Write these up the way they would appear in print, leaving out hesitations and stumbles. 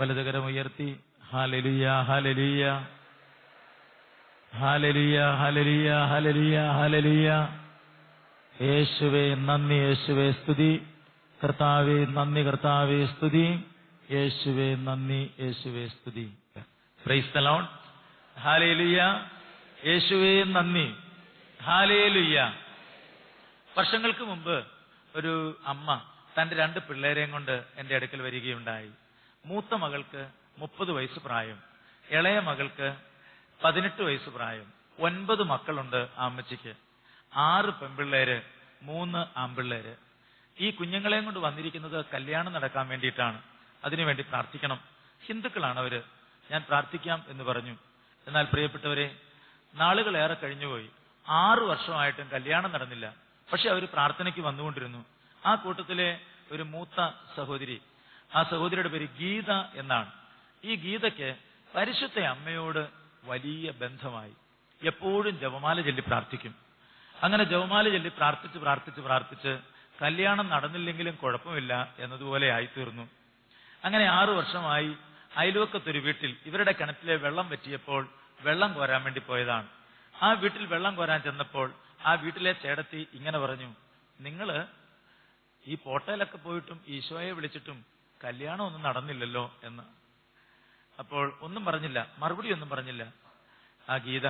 വലതുകരം ഉയർത്തി hallelujah hallelujah hallelujah hallelujah hallelujah hallelujah. യേശുവേ നന്ദി, യേശുവേ സ്തുതി. കർത്താവേ നന്ദി, കർത്താവേ സ്തുതി. യേശുവേ നന്ദി, യേശുവേ സ്തുതി. Price the Lord. ഹല്ലേലൂയ. യേശുവേ നന്ദി. ഹല്ലേലൂയ. വർഷങ്ങൾക്ക് മുമ്പ് ഒരു അമ്മ തന്റെ 2 പിള്ളേരെയും കൊണ്ട് എന്റെ അടുക്കൽ വരികയുണ്ടായി. മൂത്ത മകൾക്ക് 30 വയസ്സ് പ്രായം, ഇളയ മകൾക്ക് 18 വയസ്സ് പ്രായം. 9 മക്കളുണ്ട് ആ അമ്മച്ചിക്ക്. 6 പെൺപിള്ളേര്, 3 ആൺപിള്ളേര്. ഈ കുഞ്ഞുങ്ങളെയും കൊണ്ട് വന്നിരിക്കുന്നത് കല്യാണം നടക്കാൻ വേണ്ടിയിട്ടാണ്. അതിനുവേണ്ടി പ്രാർത്ഥിക്കണം. ഹിന്ദുക്കളാണ് അവര്. ഞാൻ പ്രാർത്ഥിക്കാം എന്ന് പറഞ്ഞു. എന്നാൽ പ്രിയപ്പെട്ടവരെ, നാളുകളേറെ കഴിഞ്ഞുപോയി. 6 വർഷമായിട്ടും കല്യാണം നടന്നില്ല. പക്ഷെ അവർ പ്രാർത്ഥനയ്ക്ക് വന്നുകൊണ്ടിരുന്നു. ആ കൂട്ടത്തിലെ ഒരു മൂത്ത സഹോദരി, ആ സഹോദരിയുടെ പേര് ഗീത എന്നാണ്. ഈ ഗീതയ്ക്ക് പരിശുദ്ധ അമ്മയോട് വലിയ ബന്ധമായി. എപ്പോഴും ജപമാല ചൊല്ലി പ്രാർത്ഥിക്കും. അങ്ങനെ ജപമാല ചൊല്ലി പ്രാർത്ഥിച്ച് കല്യാണം നടന്നില്ലെങ്കിലും കുഴപ്പമില്ല എന്നതുപോലെ ആയിത്തീർന്നു. അങ്ങനെ 6 വർഷമായി അയൽവക്കത്തൊരു വീട്ടിൽ ഇവരുടെ കിണറ്റിലെ വെള്ളം വറ്റിയപ്പോൾ വെള്ളം കോരാൻ വേണ്ടി പോയതാണ്. ആ വീട്ടിൽ വെള്ളം കോരാൻ ചെന്നപ്പോൾ ആ വീട്ടിലെ ചേടത്തി ഇങ്ങനെ പറഞ്ഞു, നിങ്ങള് ഈ പോട്ടയിലൊക്കെ പോയിട്ടും ഈശോയെ വിളിച്ചിട്ടും കല്യാണം ഒന്നും നടന്നില്ലല്ലോ എന്ന്. അപ്പോൾ ഒന്നും പറഞ്ഞില്ല, മറുപടി ഒന്നും പറഞ്ഞില്ല. ആ ഗീത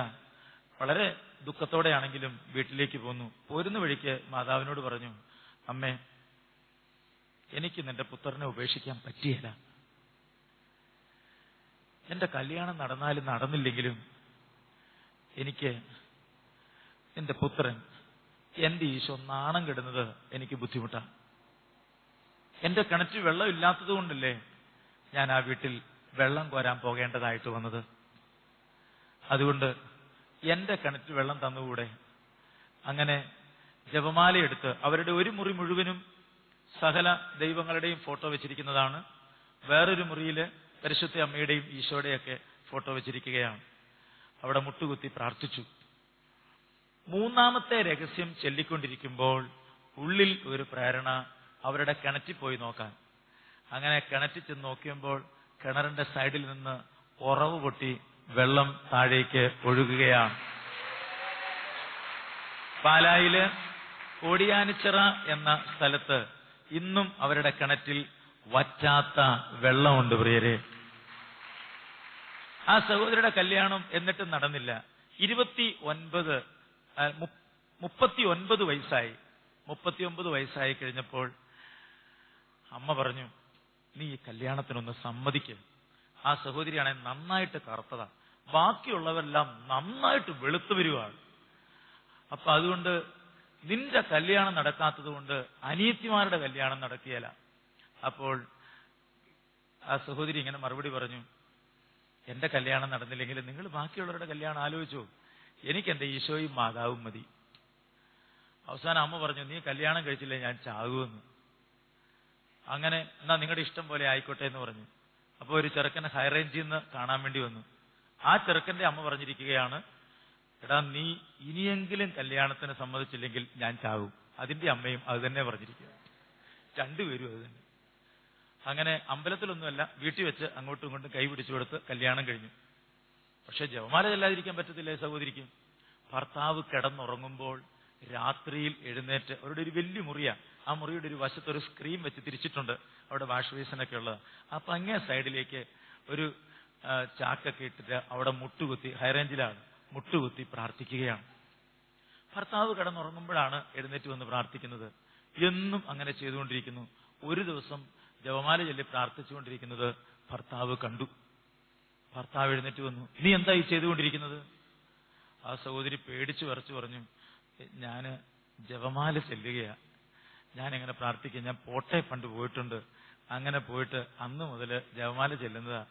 വളരെ ദുഃഖത്തോടെയാണെങ്കിലും വീട്ടിലേക്ക് പോന്നു. പോരുന്ന വഴിക്ക് മാതാവിനോട് പറഞ്ഞു, അമ്മേ, എനിക്ക് നിന്റെ പുത്രനെ ഉപേക്ഷിക്കാൻ പറ്റിയില്ല. എന്റെ കല്യാണം നടന്നാലും നടന്നില്ലെങ്കിലും എനിക്ക് എന്റെ പുത്രൻ, എന്റെ ഈശോ നാണം കെടുന്നത് എനിക്ക് ബുദ്ധിമുട്ടാണ്. എന്റെ കിണറ്റിൽ വെള്ളം ഇല്ലാത്തത് കൊണ്ടല്ലേ ഞാൻ ആ വീട്ടിൽ വെള്ളം കോരാൻ പോകേണ്ടതായിട്ട് വന്നത്. അതുകൊണ്ട് എന്റെ കിണറ്റിൽ വെള്ളം തന്നുകൂടെ? അങ്ങനെ ജപമാലയെടുത്ത് അവരുടെ ഒരു മുറി മുഴുവനും സകല ദൈവങ്ങളുടെയും ഫോട്ടോ വെച്ചിരിക്കുന്നതാണ്. വേറൊരു മുറിയില് പരിശുദ്ധ അമ്മയുടെയും ഈശോയുടെയൊക്കെ ഫോട്ടോ വെച്ചിരിക്കുകയാണ്. അവിടെ മുട്ടുകുത്തി പ്രാർത്ഥിച്ചു. 3ാമത്തെ രഹസ്യം ചൊല്ലിക്കൊണ്ടിരിക്കുമ്പോൾ ഉള്ളിൽ ഒരു പ്രേരണ അവരുടെ കിണറ്റിൽ പോയി നോക്കാൻ. അങ്ങനെ കിണറ്റിൽ ചെന്ന് നോക്കിയപ്പോൾ കിണറിന്റെ സൈഡിൽ നിന്ന് ഉറവ് പൊട്ടി വെള്ളം താഴേക്ക് ഒഴുകുകയാണ്. പാലായില് ഓടിയാനിച്ചിറ എന്ന സ്ഥലത്ത് ഇന്നും അവരുടെ കിണറ്റിൽ വറ്റാത്ത വെള്ളമുണ്ട് പ്രിയരെ. ആ സഹോദരിയുടെ കല്യാണം എന്നിട്ടും നടന്നില്ല. 39 വയസ്സായി. 39 വയസ്സായി കഴിഞ്ഞപ്പോൾ അമ്മ പറഞ്ഞു, നീ ഈ കല്യാണത്തിനൊന്ന് സമ്മതിക്ക്. ആ സഹോദരിയാണെ നന്നായിട്ട് കറുത്തതാ, ബാക്കിയുള്ളവരെല്ലാം നന്നായിട്ട് വെളുത്തു വരുവാണ്. അപ്പൊ അതുകൊണ്ട് നിന്റെ കല്യാണം നടക്കാത്തത് കൊണ്ട് അനിയത്തിമാരുടെ കല്യാണം നടക്കുകയില്ല. അപ്പോൾ ആ സഹോദരി ഇങ്ങനെ മറുപടി പറഞ്ഞു, എന്റെ കല്യാണം നടന്നില്ലെങ്കിൽ നിങ്ങൾ ബാക്കിയുള്ളവരുടെ കല്യാണം ആലോചിച്ചോ, എനിക്ക് എന്റെ ഈശോയും മാതാവും മതി. അവസാനം അമ്മ പറഞ്ഞു, നീ കല്യാണം കഴിച്ചില്ലേ ഞാൻ ചാകുമെന്ന്. അങ്ങനെ എന്നാ നിങ്ങളുടെ ഇഷ്ടം പോലെ ആയിക്കോട്ടെ എന്ന് പറഞ്ഞു. അപ്പൊ ഒരു ചെറുക്കനെ ഹൈറേഞ്ചിൽ നിന്ന് കാണാൻ വേണ്ടി വന്നു. ആ ചെറുക്കന്റെ അമ്മ പറഞ്ഞിരിക്കുകയാണ്, എടാ നീ ഇനിയെങ്കിലും കല്യാണത്തിന് സമ്മതിച്ചില്ലെങ്കിൽ ഞാൻ ചാകും. അതിന്റെ അമ്മയും അത് തന്നെ പറഞ്ഞിരിക്കുക. രണ്ടുപേരും അത് തന്നെ. അങ്ങനെ അമ്പലത്തിലൊന്നുമല്ല, വീട്ടിൽ വെച്ച് അങ്ങോട്ടും ഇങ്ങോട്ടും കൈ പിടിച്ചു കൊടുത്ത് കല്യാണം കഴിഞ്ഞു. പക്ഷെ ജപമാല ചെല്ലാതിരിക്കാൻ പറ്റത്തില്ലേ സഹോദരിക്ക്. ഭർത്താവ് കിടന്നുറങ്ങുമ്പോൾ രാത്രിയിൽ എഴുന്നേറ്റ്, അവരുടെ ഒരു വലിയ മുറിയാ, ആ മുറിയുടെ ഒരു വശത്ത് ഒരു സ്ക്രീൻ വെച്ച് തിരിച്ചിട്ടുണ്ട്, അവിടെ വാഷ് ബേസിനൊക്കെ ഉള്ളത്. അപ്പൊ അങ്ങേ സൈഡിലേക്ക് ഒരു ചാക്കൊക്കെ ഇട്ടിട്ട് അവിടെ മുട്ടുകുത്തി, ഹൈറേഞ്ചിലാണ്, മുട്ടുകുത്തി പ്രാർത്ഥിക്കുകയാണ്. ഭർത്താവ് കിടന്നുറങ്ങുമ്പോഴാണ് എഴുന്നേറ്റ് വന്ന് പ്രാർത്ഥിക്കുന്നത്. എന്നും അങ്ങനെ ചെയ്തുകൊണ്ടിരിക്കുന്നു. ഒരു ദിവസം ജപമാല ചൊല്ലി പ്രാർത്ഥിച്ചുകൊണ്ടിരിക്കുന്നത് ഭർത്താവ് കണ്ടു. ഭർത്താവ് എഴുന്നേറ്റ് വന്നു, നീ എന്താ ഈ ചെയ്തുകൊണ്ടിരിക്കുന്നത്? ആ സഹോദരി പേടിച്ചു വിറച്ചു പറഞ്ഞു, ഞാന് ജപമാല ചെല്ലുകയാ, ഞാൻ എങ്ങനെ പ്രാർത്ഥിക്കുക, ഞാൻ പോട്ടെ പണ്ട് പോയിട്ടുണ്ട്, അങ്ങനെ പോയിട്ട് അന്ന് മുതൽ ജപമാല ചെല്ലുന്നതാ,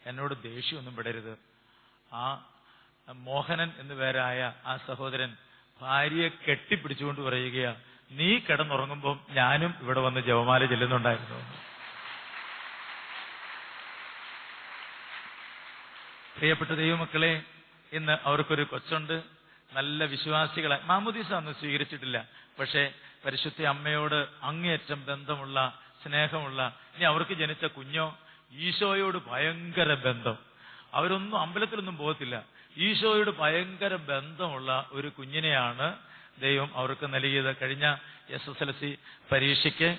എന്നോട് ദേഷ്യമൊന്നും പെടരുത്. ആ മോഹനൻ എന്നു പേരായ ആ സഹോദരൻ ഭാര്യയെ കെട്ടിപ്പിടിച്ചുകൊണ്ട് പറയുകയാ, നീ കിടന്നുറങ്ങുമ്പോൾ ഞാനും ഇവിടെ വന്ന് ജപമാല ചെല്ലുന്നുണ്ടായിരുന്നു. പ്രിയപ്പെട്ട ദൈവമക്കളെ, ഇന്ന് അവർക്കൊരു കൊച്ചുണ്ട്. നല്ല വിശ്വാസികളെ, മാമോദീസ ഒന്നും സ്വീകരിച്ചിട്ടില്ല, പക്ഷേ പരിശുദ്ധ അമ്മയോട് അങ്ങേയറ്റം ബന്ധമുള്ള, സ്നേഹമുള്ള, ഇനി അവർക്ക് ജനിച്ച കുഞ്ഞോ ഈശോയോട് ഭയങ്കര ബന്ധം. അവരൊന്നും അമ്പലത്തിലൊന്നും പോകത്തില്ല. ഈശോയോട് ഭയങ്കര ബന്ധമുള്ള ഒരു കുഞ്ഞിനെയാണ് ദൈവം അവർക്ക് നൽകിയത്. കഴിഞ്ഞ SSLC പരീക്ഷയ്ക്ക്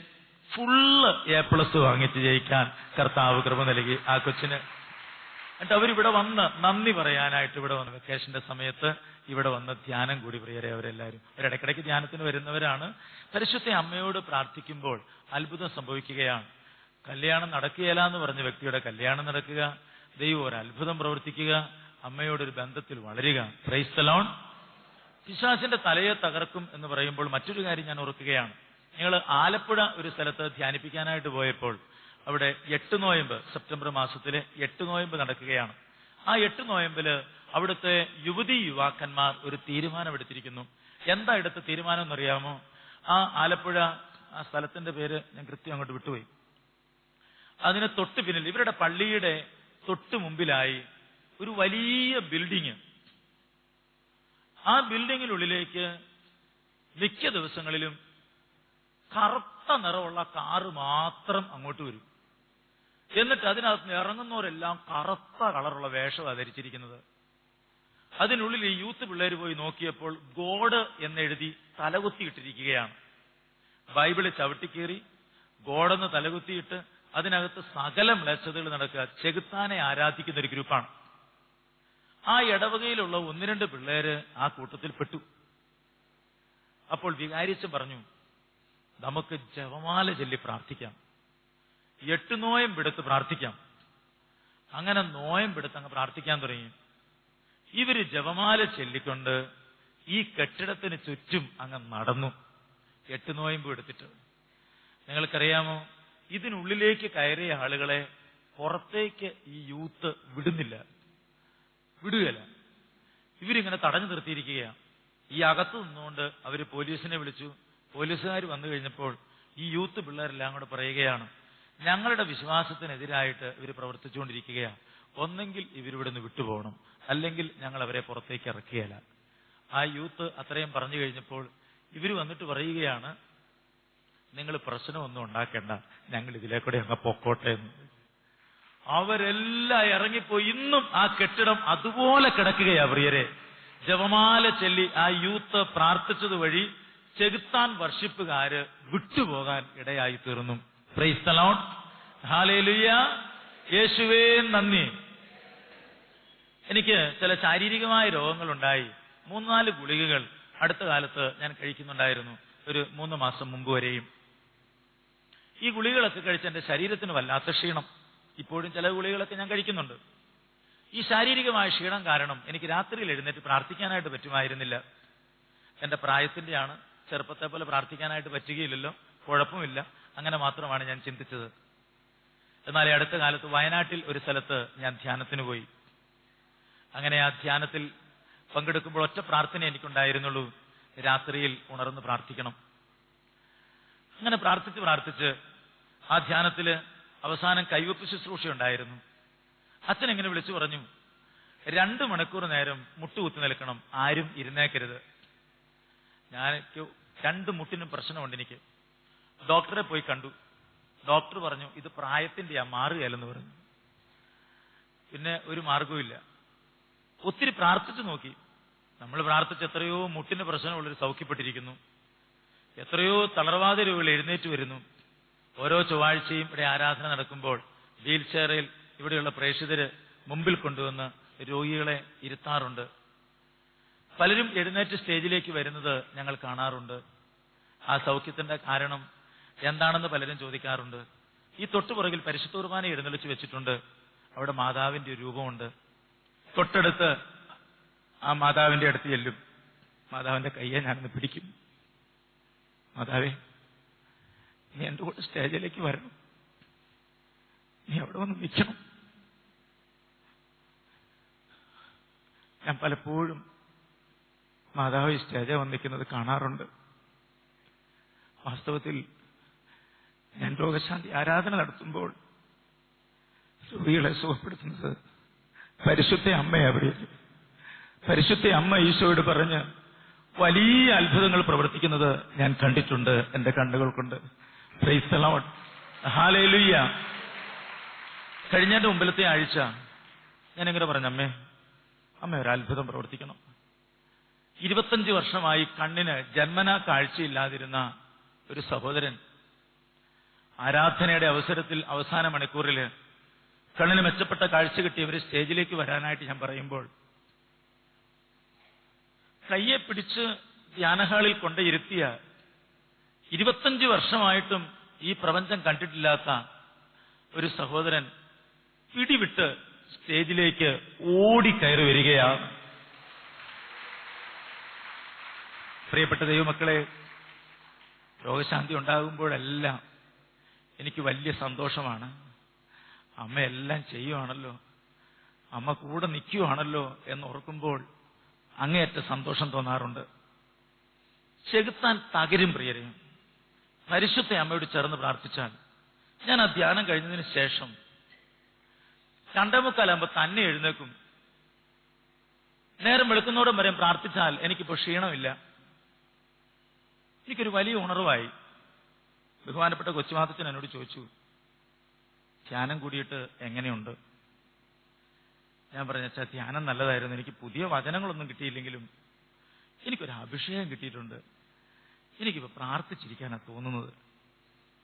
ഫുള്ള് A+ വാങ്ങിച്ച് ജയിക്കാൻ കർത്താവ് കൃപ നൽകി ആ കൊച്ചിന്. എന്നിട്ട് അവരിവിടെ വന്ന് നന്ദി പറയാനായിട്ട് ഇവിടെ വന്ന് വെക്കേഷന്റെ സമയത്ത് ഇവിടെ വന്ന് ധ്യാനം കൂടി പ്രിയരെ. അവരെല്ലാവരും ഒരിടയ്ക്കിടയ്ക്ക് ധ്യാനത്തിന് വരുന്നവരാണ്. പരിശുദ്ധ അമ്മയോട് പ്രാർത്ഥിക്കുമ്പോൾ അത്ഭുതം സംഭവിക്കുകയാണ്. കല്യാണം നടക്കുകയില്ല എന്ന് പറഞ്ഞ വ്യക്തിയുടെ കല്യാണം നടക്കുക, ദൈവം ഒരു അത്ഭുതം പ്രവർത്തിക്കുക, അമ്മയോടൊരു ബന്ധത്തിൽ വളരുക. Price the Lord. പിശാചിന്റെ തലയെ തകർക്കും എന്ന് പറയുമ്പോൾ മറ്റൊരു കാര്യം ഞാൻ ഓർക്കുകയാണ്. നിങ്ങൾ ആലപ്പുഴ ഒരു സ്ഥലത്ത് ധ്യാനിപ്പിക്കാനായിട്ട് പോയപ്പോൾ അവിടെ 8 നോയമ്പ്, സെപ്റ്റംബർ മാസത്തിലെ 8 നോയമ്പ് നടക്കുകയാണ്. ആ 8 നോയമ്പില് അവിടുത്തെ യുവാക്കന്മാർ ഒരു തീരുമാനമെടുത്തിരിക്കുന്നു. എന്താ എടുത്ത തീരുമാനം എന്നറിയാമോ? ആ ആലപ്പുഴ ആ സ്ഥലത്തിന്റെ പേര് ഞാൻ കൃത്യം അങ്ങോട്ട് വിട്ടുപോയി. അതിന് തൊട്ട് പിന്നിൽ ഇവരുടെ പള്ളിയുടെ തൊട്ട് മുമ്പിലായി ഒരു വലിയ ബിൽഡിങ്. ആ ബിൽഡിങ്ങിനുള്ളിലേക്ക് മിക്ക ദിവസങ്ങളിലും കറുത്ത നിറമുള്ള കാറ് മാത്രം അങ്ങോട്ട് വരും. എന്നിട്ട് അതിനകത്ത് ഇറങ്ങുന്നവരെല്ലാം കറുത്ത കളറുള്ള വേഷമാണ് ധരിച്ചിരിക്കുന്നത്. അതിനുള്ളിൽ ഈ യൂത്ത് പിള്ളേർ പോയി നോക്കിയപ്പോൾ ഗോഡ് എന്നെഴുതി തലകുത്തിയിട്ടിരിക്കുകയാണ്. ബൈബിള് ചവിട്ടിക്കേറി ഗോഡെന്ന് തലകുത്തിയിട്ട് അതിനകത്ത് സകല മ്ലേച്ഛതകൾ നടക്കുക. ചെകുത്താനെ ആരാധിക്കുന്ന ഒരു ഗ്രൂപ്പാണ്. ആ ഇടവകയിലുള്ള 1-2 പിള്ളേര് ആ കൂട്ടത്തിൽ പെട്ടു. അപ്പോൾ വികാരിച്ചൻ പറഞ്ഞു, നമുക്ക് ജപമാല ചൊല്ലി പ്രാർത്ഥിക്കാം, 8 നോയമ്പെടുത്ത് പ്രാർത്ഥിക്കാം. അങ്ങനെ നോയമ്പെടുത്ത് അങ്ങ് പ്രാർത്ഥിക്കാൻ തുടങ്ങി. ഇവര് ജപമാല ചൊല്ലിക്കൊണ്ട് ഈ കെട്ടിടത്തിന് ചുറ്റും അങ്ങ് നടന്നു 8 നോയമ്പ് എടുത്തിട്ട്. നിങ്ങൾക്കറിയാമോ, ഇതിനുള്ളിലേക്ക് കയറിയ ആളുകളെ പുറത്തേക്ക് ഈ യൂത്ത് വിടുകയില്ല. ഇവരിങ്ങനെ തടഞ്ഞു നിർത്തിയിരിക്കുകയാണ്. ഈ അകത്ത് നിന്നുകൊണ്ട് അവര് പോലീസിനെ വിളിച്ചു. പോലീസുകാർ വന്നു കഴിഞ്ഞപ്പോൾ ഈ യൂത്ത് പിള്ളേരെല്ലാം കൂടെ പറയുകയാണ്, ഞങ്ങളുടെ വിശ്വാസത്തിനെതിരായിട്ട് ഇവർ പ്രവർത്തിച്ചുകൊണ്ടിരിക്കുകയാണ്, ഒന്നെങ്കിൽ ഇവരിവിടുന്ന് വിട്ടുപോകണം, അല്ലെങ്കിൽ ഞങ്ങൾ അവരെ പുറത്തേക്ക് ഇറക്കുകയില്ല. ആ യൂത്ത് അത്രയും പറഞ്ഞു കഴിഞ്ഞപ്പോൾ ഇവർ വന്നിട്ട് പറയുകയാണ്, നിങ്ങൾ പ്രശ്നമൊന്നും ഉണ്ടാക്കേണ്ട, ഞങ്ങൾ ഇതിലേക്കൂടെ അങ്ങ് പൊക്കോട്ടെ എന്ന്. അവരെല്ലാം ഇറങ്ങിപ്പോയി. ഇന്നും ആ കെട്ടിടം അതുപോലെ കിടക്കുകയാ പ്രിയരെ. ജപമാല ചൊല്ലി ആ യൂത്ത് പ്രാർത്ഥിച്ചത് വഴി ചെകുത്താൻ വർഷിപ്പുകാര് വിട്ടുപോകാൻ ഇടയായി തീർന്നു. Price the Lord. ഹല്ലേലൂയ. യേശുവേ നന്ദി. എനിക്ക് ചില ശാരീരികമായ രോഗങ്ങളുണ്ടായി. 3-4 ഗുളികകൾ അടുത്ത കാലത്ത് ഞാൻ കഴിക്കുന്നുണ്ടായിരുന്നു, ഒരു 3 മാസം മുമ്പ് വരെയും. ഈ ഗുളികകളൊക്കെ കഴിച്ച് എന്റെ ശരീരത്തിന് വല്ലാത്ത ക്ഷീണം. ഇപ്പോഴും ചില ഗുളികളൊക്കെ ഞാൻ കഴിക്കുന്നുണ്ട്. ഈ ശാരീരികമായ ക്ഷീണം കാരണം എനിക്ക് രാത്രിയിൽ എഴുന്നേറ്റ് പ്രാർത്ഥിക്കാനായിട്ട് പറ്റുമായിരുന്നില്ല. എന്റെ പ്രായത്തിന്റെയാണ്, ചെറുപ്പത്തെ പോലെ പ്രാർത്ഥിക്കാനായിട്ട് പറ്റുകയില്ലല്ലോ, കുഴപ്പമില്ല, അങ്ങനെ മാത്രമാണ് ഞാൻ ചിന്തിച്ചത്. എന്നാൽ അടുത്ത കാലത്ത് വയനാട്ടിൽ ഒരു സ്ഥലത്ത് ഞാൻ ധ്യാനത്തിന് പോയി. അങ്ങനെ ആ ധ്യാനത്തിൽ പങ്കെടുക്കുമ്പോൾ ഒറ്റ പ്രാർത്ഥന എനിക്കുണ്ടായിരുന്നുള്ളൂ, രാത്രിയിൽ ഉണർന്ന് പ്രാർത്ഥിക്കണം. അങ്ങനെ പ്രാർത്ഥിച്ച് ആ ധ്യാനത്തില് അവസാനം കൈവപ്പ് ശുശ്രൂഷ ഉണ്ടായിരുന്നു. അച്ഛൻ എങ്ങനെ വിളിച്ചു പറഞ്ഞു, 2 മണിക്കൂർ നേരം മുട്ടുകുത്തി നിൽക്കണം, ആരും ഇരുന്നേക്കരുത്. ഞാൻ 2 മുട്ടിനും പ്രശ്നമുണ്ട് എനിക്ക്. ഡോക്ടറെ പോയി കണ്ടു. ഡോക്ടർ പറഞ്ഞു, ഇത് പ്രായത്തിന്റെയാ, മാറുകയല്ലെന്ന് പറഞ്ഞു. പിന്നെ ഒരു മാർഗവുമില്ല. ഒത്തിരി പ്രാർത്ഥിച്ചു നോക്കി. നമ്മൾ പ്രാർത്ഥിച്ച് എത്രയോ മുട്ടിന് പ്രശ്നമുള്ളവർ സൗഖ്യപ്പെട്ടിരിക്കുന്നു, എത്രയോ തളർവാദ രോഗികൾ എഴുന്നേറ്റ് വരുന്നു. ഓരോ ചൊവ്വാഴ്ചയും ഇവിടെ ആരാധന നടക്കുമ്പോൾ വീൽ ചെയറിൽ ഇവിടെയുള്ള പ്രേക്ഷിതര് മുമ്പിൽ കൊണ്ടുവന്ന് രോഗികളെ ഇരുത്താറുണ്ട്. പലരും എഴുന്നേറ്റ് സ്റ്റേജിലേക്ക് വരുന്നത് ഞങ്ങൾ കാണാറുണ്ട്. ആ സൗഖ്യത്തിന്റെ കാരണം എന്താണെന്ന് പലരും ചോദിക്കാറുണ്ട്. ഈ തൊട്ടുപുറകിൽ പരിശുദ്ധ കുർബാന എഴുന്നള്ളിച്ച് വെച്ചിട്ടുണ്ട്. അവിടെ മാതാവിന്റെ ഒരു രൂപമുണ്ട്. തൊട്ടടുത്ത് ആ മാതാവിന്റെ അടുത്ത് ചെല്ലും. മാതാവിന്റെ കയ്യെ ഞാനൊന്ന് പിടിക്കും. മാതാവേ, നീ എന്റെ കൂടെ സ്റ്റേജിലേക്ക് വരണം, നീ അവിടെ വന്ന് നിൽക്കണം. ഞാൻ പലപ്പോഴും മാതാവ് ഈ സ്റ്റേജിൽ വന്ന് നിൽക്കുന്നത് കാണാറുണ്ട്. വാസ്തവത്തിൽ ഞാൻ രോഗശാന്തി ആരാധന നടത്തുമ്പോൾ രോഗികളെ സുഖപ്പെടുത്തുന്നത് പരിശുദ്ധ അമ്മയാണ്. പരിശുദ്ധ അമ്മ ഈശോയോട് പറഞ്ഞ് വലിയ അത്ഭുതങ്ങൾ പ്രവർത്തിക്കുന്നത് ഞാൻ കണ്ടിട്ടുണ്ട് എന്റെ കണ്ണുകൾ കൊണ്ട്. Price the Lord. ഹല്ലേലൂയ. കഴിഞ്ഞതിന്റെ മുമ്പിലത്തെ ആഴ്ച ഞാനിങ്ങനെ പറഞ്ഞു, അമ്മ ഒരു അത്ഭുതം പ്രവർത്തിക്കണം. 25 വർഷമായി കണ്ണിന് ജന്മനാ കാഴ്ചയില്ലാതിരുന്ന ഒരു സഹോദരൻ ആരാധനയുടെ അവസരത്തിൽ അവസാന മണിക്കൂറിൽ കണ്ണിന് മെച്ചപ്പെട്ട കാഴ്ച കിട്ടിയവർ സ്റ്റേജിലേക്ക് വരാനായിട്ട് ഞാൻ പറയുമ്പോൾ കയ്യെ പിടിച്ച് ധ്യാനഹാളിൽ കൊണ്ടിരുത്തിയ 25 വർഷമായിട്ടും ഈ പ്രപഞ്ചം കണ്ടിട്ടില്ലാത്ത ഒരു സഹോദരൻ പിടിവിട്ട് സ്റ്റേജിലേക്ക് ഓടിക്കയറി വരികയാണ്. പ്രിയപ്പെട്ട ദൈവമക്കളെ, രോഗശാന്തി ഉണ്ടാകുമ്പോഴെല്ലാം എനിക്ക് വലിയ സന്തോഷമാണ്. അമ്മ എല്ലാം ചെയ്യുവാണല്ലോ, അമ്മ കൂടെ നിൽക്കുവാണല്ലോ എന്നോർക്കുമ്പോൾ അങ്ങേയറ്റ സന്തോഷം തോന്നാറുണ്ട്. ചെകുത്താൻ തകരും പ്രിയരെ. പരിശുദ്ധ അമ്മയോട് ചേർന്ന് പ്രാർത്ഥിച്ചാൽ, ഞാൻ ആ ധ്യാനം കഴിഞ്ഞതിന് ശേഷം 2:45 തന്നെ എഴുന്നേക്കും. നേരം വെളുക്കുന്നോടും വരെ പ്രാർത്ഥിച്ചാൽ എനിക്കിപ്പോൾ ക്ഷീണമില്ല. എനിക്കൊരു വലിയ ഉണർവായി. ബഹുമാനപ്പെട്ട കൊച്ചുമാത്തച്ഛൻ എന്നോട് ചോദിച്ചു, ധ്യാനം കൂടിയിട്ട് എങ്ങനെയുണ്ട്? ഞാൻ പറഞ്ഞാ, ധ്യാനം നല്ലതായിരുന്നു. എനിക്ക് പുതിയ വചനങ്ങളൊന്നും കിട്ടിയില്ലെങ്കിലും എനിക്കൊരു അഭിഷേകം കിട്ടിയിട്ടുണ്ട്. എനിക്കിപ്പോൾ പ്രാർത്ഥിച്ചിരിക്കാനാണ് തോന്നുന്നത്.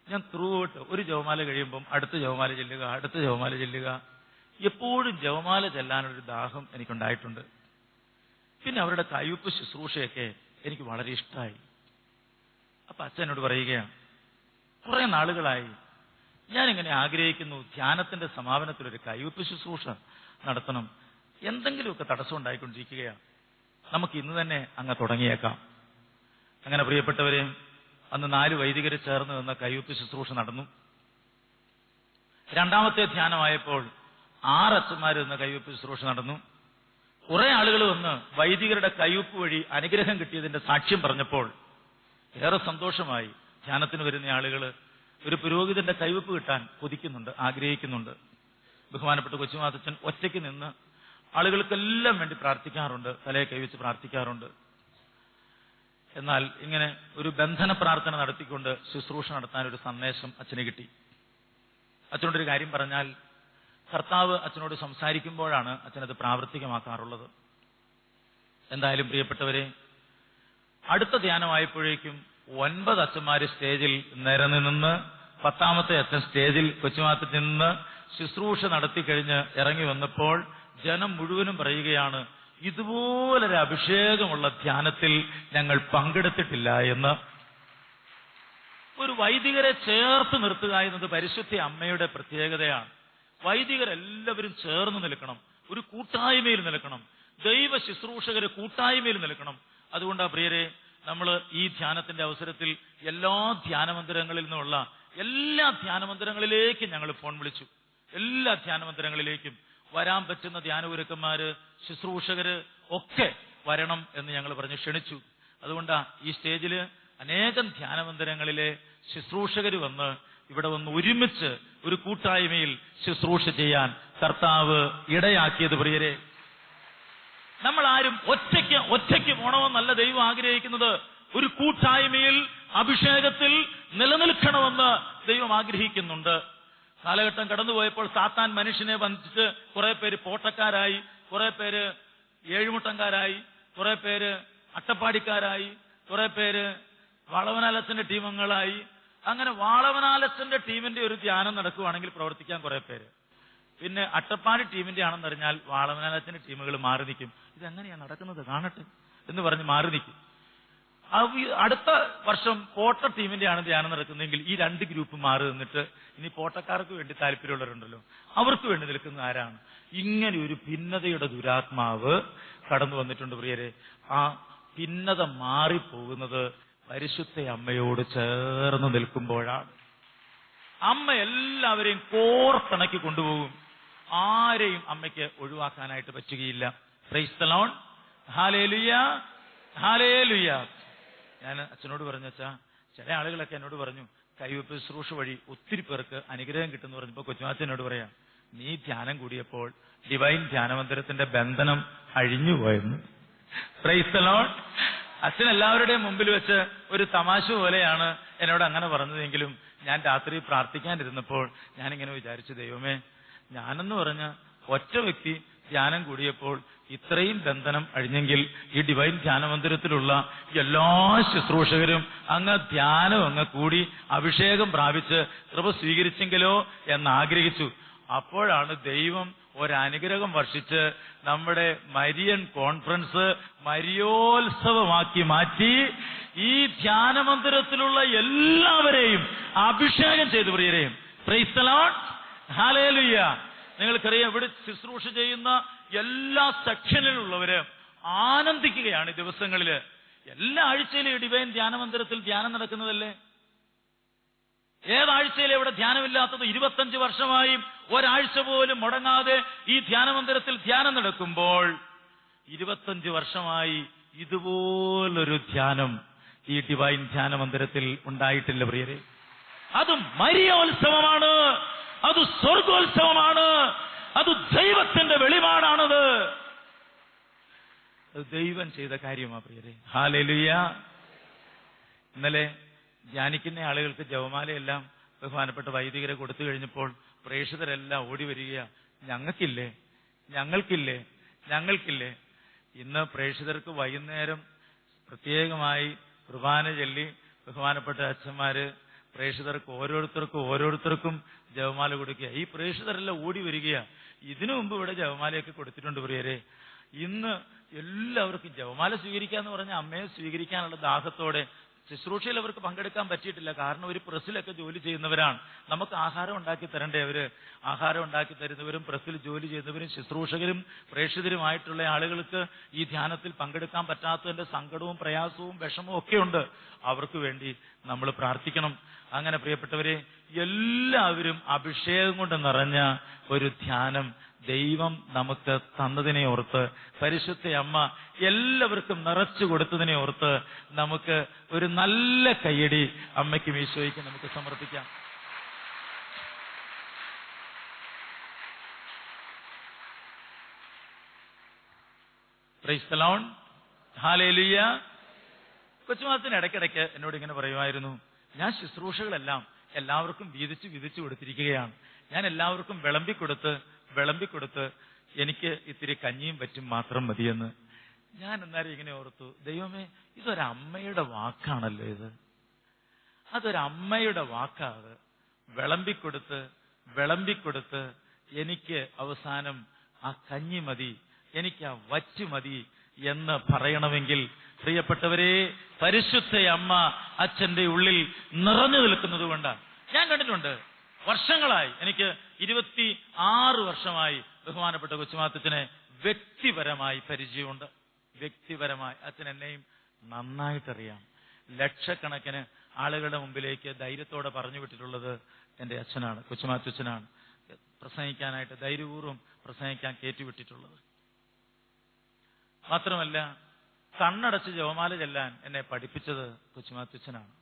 ഞാൻ ത്രൂഔട്ട് ഒരു ജപമാല കഴിയുമ്പം അടുത്ത ജപമാല ചെല്ലുക, അടുത്ത ജപമാല ചെല്ലുക. എപ്പോഴും ജപമാല ചെല്ലാനൊരു ദാഹം എനിക്കുണ്ടായിട്ടുണ്ട്. പിന്നെ അവരുടെ കയ്യൊപ്പ് ശുശ്രൂഷയൊക്കെ എനിക്ക് വളരെ ഇഷ്ടമായി. അപ്പൊ അച്ഛനോട് പറയുകയാണ്, കുറെ നാളുകളായി ഞാനിങ്ങനെ ആഗ്രഹിക്കുന്നു, ധ്യാനത്തിന്റെ സമാപനത്തിലൊരു കയ്യൊപ്പ് ശുശ്രൂഷ നടത്തണം. എന്തെങ്കിലുമൊക്കെ തടസ്സം ഉണ്ടായിക്കൊണ്ടിരിക്കുകയാണ്. നമുക്ക് ഇന്ന് തന്നെ അങ്ങ് തുടങ്ങിയേക്കാം. അങ്ങനെ പ്രിയപ്പെട്ടവരെ, അന്ന് 4 വൈദികരെ ചേർന്ന് നിന്ന കയ്യൊപ്പ് ശുശ്രൂഷ നടന്നു. രണ്ടാമത്തെ ധ്യാനമായപ്പോൾ 6 അച്ഛന്മാർ നിന്ന കയ്യൊപ്പ് ശുശ്രൂഷ നടന്നു. കുറെ ആളുകൾ വന്ന് വൈദികരുടെ കയ്യൊപ്പ് വഴി അനുഗ്രഹം കിട്ടിയതിന്റെ സാക്ഷ്യം പറഞ്ഞപ്പോൾ ഏറെ സന്തോഷമായി. ധ്യാനത്തിന് വരുന്ന ആളുകൾ ഒരു പുരോഹിതന്റെ കൈവപ്പ് കിട്ടാൻ കൊതിക്കുന്നുണ്ട്, ആഗ്രഹിക്കുന്നുണ്ട്. ബഹുമാനപ്പെട്ട കൊച്ചുമാത്തച്ഛൻ ഒറ്റയ്ക്ക് നിന്ന് ആളുകൾക്കെല്ലാം വേണ്ടി പ്രാർത്ഥിക്കാറുണ്ട്, തലയെ കൈവച്ച് പ്രാർത്ഥിക്കാറുണ്ട്. എന്നാൽ ഇങ്ങനെ ഒരു ബന്ധന പ്രാർത്ഥന നടത്തിക്കൊണ്ട് ശുശ്രൂഷ നടത്താൻ ഒരു സന്ദേശം അച്ഛന് കിട്ടി. അച്ഛനോടൊരു കാര്യം പറഞ്ഞാൽ കർത്താവ് അച്ഛനോട് സംസാരിക്കുമ്പോഴാണ് അച്ഛനത് പ്രാവർത്തികമാക്കാറുള്ളത്. എന്തായാലും പ്രിയപ്പെട്ടവരെ, അടുത്ത ധ്യാനമായപ്പോഴേക്കും 9 അച്ഛന്മാര് സ്റ്റേജിൽ നിരന്ന് 10ാമത്തെ അച്ഛൻ സ്റ്റേജിൽ കൊച്ചുമാത്തച്ഛൻ നിന്ന് ശുശ്രൂഷ നടത്തിക്കഴിഞ്ഞ് ഇറങ്ങി വന്നപ്പോൾ ജനം മുഴുവനും പറയുകയാണ്, ഇതുപോലൊരു അഭിഷേകമുള്ള ധ്യാനത്തിൽ ഞങ്ങൾ പങ്കെടുത്തിട്ടില്ല എന്ന്. ഒരു വൈദികരെ ചേർത്ത് നിർത്തുക എന്നത് പരിശുദ്ധ അമ്മയുടെ പ്രത്യേകതയാണ്. വൈദികരെല്ലാവരും ചേർന്ന് നിൽക്കണം, ഒരു കൂട്ടായ്മയിൽ നിൽക്കണം. ദൈവ ശുശ്രൂഷകര് കൂട്ടായ്മയിൽ നിൽക്കണം. അതുകൊണ്ടാ പ്രിയരെ, നമ്മൾ ഈ ധ്യാനത്തിന്റെ അവസരത്തിൽ എല്ലാ ധ്യാനമന്ദിരങ്ങളിൽ നിന്നുള്ള എല്ലാ ധ്യാനമന്ദിരങ്ങളിലേക്കും ഞങ്ങൾ ഫോൺ വിളിച്ചു. എല്ലാ ധ്യാനമന്ദിരങ്ങളിലേക്കും വരാൻ പറ്റുന്ന ധ്യാനഗുരുക്കന്മാര്, ശുശ്രൂഷകര് ഒക്കെ വരണം എന്ന് ഞങ്ങൾ പറഞ്ഞ് ക്ഷണിച്ചു. അതുകൊണ്ടാ ഈ സ്റ്റേജില് അനേകം ധ്യാനമന്ദിരങ്ങളിലെ ശുശ്രൂഷകര് വന്ന് ഇവിടെ വന്ന് ഒരുമിച്ച് ഒരു കൂട്ടായ്മയിൽ ശുശ്രൂഷ ചെയ്യാൻ കർത്താവ് ഇടയാക്കിയത്. പ്രിയരെ, നമ്മൾ ആരും ഒറ്റയ്ക്ക് പോണമെന്നല്ല ദൈവം ആഗ്രഹിക്കുന്നത്. ഒരു കൂട്ടായ്മയിൽ അഭിഷേകത്തിൽ നിലനിൽക്കണമെന്ന് ദൈവം ആഗ്രഹിക്കുന്നുണ്ട്. കാലഘട്ടം കടന്നുപോയപ്പോൾ സാത്താൻ മനുഷ്യനെ വഞ്ചിച്ച് കുറെ പേര് പോട്ടക്കാരായി, കുറെ പേര് ഏഴുമുട്ടംകാരായി, കുറെ പേര് അട്ടപ്പാടിക്കാരായി, കുറെ പേര് വാളവനാലച്ചന്റെ ടീമംഗങ്ങളായി. അങ്ങനെ വാളവനാലച്ചന്റെ ടീമിന്റെ ഒരു ധ്യാനം നടക്കുവാണെങ്കിൽ പ്രവർത്തിക്കാൻ കുറെ പേര്, പിന്നെ അട്ടപ്പാടി ടീമിന്റെ ആണെന്നറിഞ്ഞാൽ വാളവനാലച്ചന്റെ ടീമുകൾ മാറി നിൽക്കും. ഇതെങ്ങനെയാ നടക്കുന്നത് കാണട്ടെ എന്ന് പറഞ്ഞ് മാറി നിൽക്കും. അടുത്ത വർഷം പോട്ട ടീമിന്റെ ആണ് ധ്യാനം നടക്കുന്നതെങ്കിൽ ഈ 2 ഗ്രൂപ്പ് മാറി നിന്നിട്ട് ഇനി പോട്ടക്കാർക്ക് വേണ്ടി താല്പര്യമുള്ളവരുണ്ടല്ലോ, അവർക്ക് വേണ്ടി നിൽക്കുന്ന ആരാണ്? ഇങ്ങനെ ഒരു ഭിന്നതയുടെ ദുരാത്മാവ് കടന്നു വന്നിട്ടുണ്ട് പ്രിയരെ. ആ ഭിന്നത മാറിപ്പോകുന്നത് പരിശുദ്ധ അമ്മയോട് ചേർന്ന് നിൽക്കുമ്പോഴാണ്. അമ്മ എല്ലാവരെയും കോർത്തിണക്കി കൊണ്ടുപോകും. ആരെയും അമ്മയ്ക്ക് ഒഴിവാക്കാനായിട്ട് പറ്റുകയില്ല. Price the Lord, hallelujah, hallelujah. ഞാൻ അച്ഛനോട് പറഞ്ഞു, അച്ഛാ, ചില ആളുകളൊക്കെ എന്നോട് പറഞ്ഞു കൈവപ്പ് ശുശ്രൂഷ വഴി ഒത്തിരി പേർക്ക് അനുഗ്രഹം കിട്ടുമെന്ന് പറഞ്ഞപ്പോൾ കൊച്ചുമാച്ചനോട് പറയാം, നീ ധ്യാനം കൂടിയപ്പോൾ ഡിവൈൻ ധ്യാനമന്ദിരത്തിന്റെ ബന്ധനം അഴിഞ്ഞുപോയെന്ന്. Price the Lord. അച്ഛൻ എല്ലാവരുടെയും മുമ്പിൽ വെച്ച് ഒരു തമാശ പോലെയാണ് എന്നോട് അങ്ങനെ പറഞ്ഞതെങ്കിലും ഞാൻ രാത്രി പ്രാർത്ഥിക്കാനിരുന്നപ്പോൾ ഞാനിങ്ങനെ വിചാരിച്ചു, ദൈവമേ, ഞാനെന്ന് പറഞ്ഞ ഒറ്റ വ്യക്തി ധ്യാനം കൂടിയപ്പോൾ ഇത്രയും ബന്ധനം അഴിഞ്ഞെങ്കിൽ ഈ ഡിവൈൻ ധ്യാനമന്ദിരത്തിലുള്ള എല്ലാ ശുശ്രൂഷകരും അങ്ങ് ധ്യാനം അങ്ങ് കൂടി അഭിഷേകം പ്രാപിച്ച് കൃപ സ്വീകരിച്ചെങ്കിലോ എന്നാഗ്രഹിച്ചു. അപ്പോഴാണ് ദൈവം ഒരനുഗ്രഹം വർഷിച്ച് നമ്മുടെ മരിയൻ കോൺഫറൻസ് മരിയോത്സവമാക്കി മാറ്റി ഈ ധ്യാനമന്ദിരത്തിലുള്ള എല്ലാവരെയും അഭിഷേകം ചെയ്തു. പ്രിയരെയും പ്രൈസ് ദി ലോർഡ്, ഹല്ലേലൂയ. നിങ്ങൾക്കറിയാം, ഇവിടെ ശുശ്രൂഷ ചെയ്യുന്ന എല്ലാ സെക്ഷനിലുള്ളവര് ആനന്ദിക്കുകയാണ് ഈ ദിവസങ്ങളില്. എല്ലാ ആഴ്ചയിലും ഡിവൈൻ ധ്യാനമന്ദിരത്തിൽ ധ്യാനം നടക്കുന്നതല്ലേ? ഏതാഴ്ചയിലും ഇവിടെ ധ്യാനമില്ലാത്തത്? 25 വർഷമായി ഒരാഴ്ച പോലും മുടങ്ങാതെ ഈ ധ്യാനമന്ദിരത്തിൽ ധ്യാനം നടക്കുമ്പോൾ 25 വർഷമായി ഇതുപോലൊരു ധ്യാനം ഈ ഡിവൈൻ ധ്യാനമന്ദിരത്തിൽ ഉണ്ടായിട്ടില്ല പ്രിയരെ. അതും മരിയോത്സവമാണ്, അത് സ്വർഗോത്സവമാണ്, അത് ദൈവത്തിന്റെ വെളിപാടാണത്. അത് ദൈവം ചെയ്ത കാര്യമാ പ്രിയരെ. ഹല്ലേലൂയ. ഇന്നലെ ധ്യാനിക്കുന്ന ആളുകൾക്ക് ജപമാലയെല്ലാം ബഹുമാനപ്പെട്ട വൈദികരെ കൊടുത്തു കഴിഞ്ഞപ്പോൾ പ്രേക്ഷിതരെല്ലാം ഓടി വരിക, ഞങ്ങൾക്കില്ലേ, ഞങ്ങൾക്കില്ലേ, ഞങ്ങൾക്കില്ലേ. ഇന്ന് പ്രേക്ഷിതർക്ക് വൈകുന്നേരം പ്രത്യേകമായി കുർബാന ചൊല്ലി ബഹുമാനപ്പെട്ട അച്ഛന്മാര് പ്രേക്ഷിതർക്ക് ഓരോരുത്തർക്കും ജപമാല കൊടുക്കുക. ഈ പ്രേക്ഷിതരെല്ലാം ഓടി വരികയാ. ഇതിനു മുമ്പ് ഇവിടെ ജപമാലയൊക്കെ കൊടുത്തിട്ടുണ്ട് പ്രിയരെ. ഇന്ന് എല്ലാവർക്കും ജപമാല സ്വീകരിക്കാന്ന് പറഞ്ഞാൽ അമ്മയെ സ്വീകരിക്കാനുള്ള ദാഹത്തോടെ ശുശ്രൂഷയിൽ അവർക്ക് പങ്കെടുക്കാൻ പറ്റിയിട്ടില്ല. കാരണം ഒരു പ്രസ്സിലൊക്കെ ജോലി ചെയ്യുന്നവരാണ്. നമുക്ക് ആഹാരം ഉണ്ടാക്കി തരണ്ടേ അവര്? ആഹാരം ഉണ്ടാക്കി തരുന്നവരും പ്രസ്സിൽ ജോലി ചെയ്യുന്നവരും ശുശ്രൂഷകരും പ്രേക്ഷിതരുമായിട്ടുള്ള ആളുകൾക്ക് ഈ ധ്യാനത്തിൽ പങ്കെടുക്കാൻ പറ്റാത്തതിന്റെ സങ്കടവും പ്രയാസവും വിഷമവും ഒക്കെ ഉണ്ട്. അവർക്ക് വേണ്ടി നമ്മൾ പ്രാർത്ഥിക്കണം. അങ്ങനെ പ്രിയപ്പെട്ടവരെ, എല്ലാവരും അഭിഷേകം കൊണ്ട് നിറഞ്ഞ ഒരു ധ്യാനം ദൈവം നമുക്ക് തന്നതിനെ ഓർത്ത്, പരിശുദ്ധ അമ്മ എല്ലാവർക്കും നിറച്ചു കൊടുത്തതിനെ ഓർത്ത് നമുക്ക് ഒരു നല്ല കയ്യടി അമ്മയ്ക്കും ഈശോയ്ക്കും നമുക്ക് സമർപ്പിക്കാം. Praise the Lord, hallelujah. കൊച്ചുമാത്തിന് ഇടയ്ക്കിടയ്ക്ക് എന്നോട് ഇങ്ങനെ പറയുമായിരുന്നു, ഞാൻ ശുശ്രൂഷകളെല്ലാം എല്ലാവർക്കും വീതിച്ചു കൊടുത്തിരിക്കുകയാണ്. ഞാൻ എല്ലാവർക്കും വിളമ്പിക്കൊടുത്ത് എനിക്ക് ഇത്തിരി കഞ്ഞിയും പറ്റും മാത്രം മതിയെന്ന്. ഞാൻ എന്നാലും ഇങ്ങനെ ഓർത്തു, ദൈവമേ, ഇതൊരമ്മയുടെ വാക്കാണല്ലോ ഇത്. അതൊരമ്മയുടെ വാക്കാത്. വിളമ്പിക്കൊടുത്ത് എനിക്ക് അവസാനം ആ കഞ്ഞി മതി, എനിക്ക് ആ വറ്റ് മതി എന്ന് പറയണമെങ്കിൽ പ്രിയപ്പെട്ടവരെ, പരിശുദ്ധ അമ്മ അച്ഛന്റെ ഉള്ളിൽ നിറഞ്ഞു നിൽക്കുന്നത് കൊണ്ടാണ്. ഞാൻ കണ്ടിട്ടുണ്ട് വർഷങ്ങളായി, എനിക്ക് 26 വർഷമായി ബഹുമാനപ്പെട്ട കൊച്ചുമാത്തച്ഛനെ വ്യക്തിപരമായി പരിചയമുണ്ട്. വ്യക്തിപരമായി അച്ഛൻ എന്നെയും നന്നായിട്ടറിയാം. ലക്ഷക്കണക്കിന് ആളുകളുടെ മുമ്പിലേക്ക് ധൈര്യത്തോടെ പറഞ്ഞു വിട്ടിട്ടുള്ളത് എന്റെ അച്ഛനാണ്, കൊച്ചുമാത്തച്ഛനാണ്. പ്രസംഗിക്കാനായിട്ട് ധൈര്യപൂർവ്വം പ്രസംഗിക്കാൻ കയറ്റിവിട്ടിട്ടുള്ളത്. മാത്രമല്ല, കണ്ണടച്ച് ജപമാല ചെല്ലാൻ എന്നെ പഠിപ്പിച്ചത് കൊച്ചുമാത്തച്ഛനാണ്.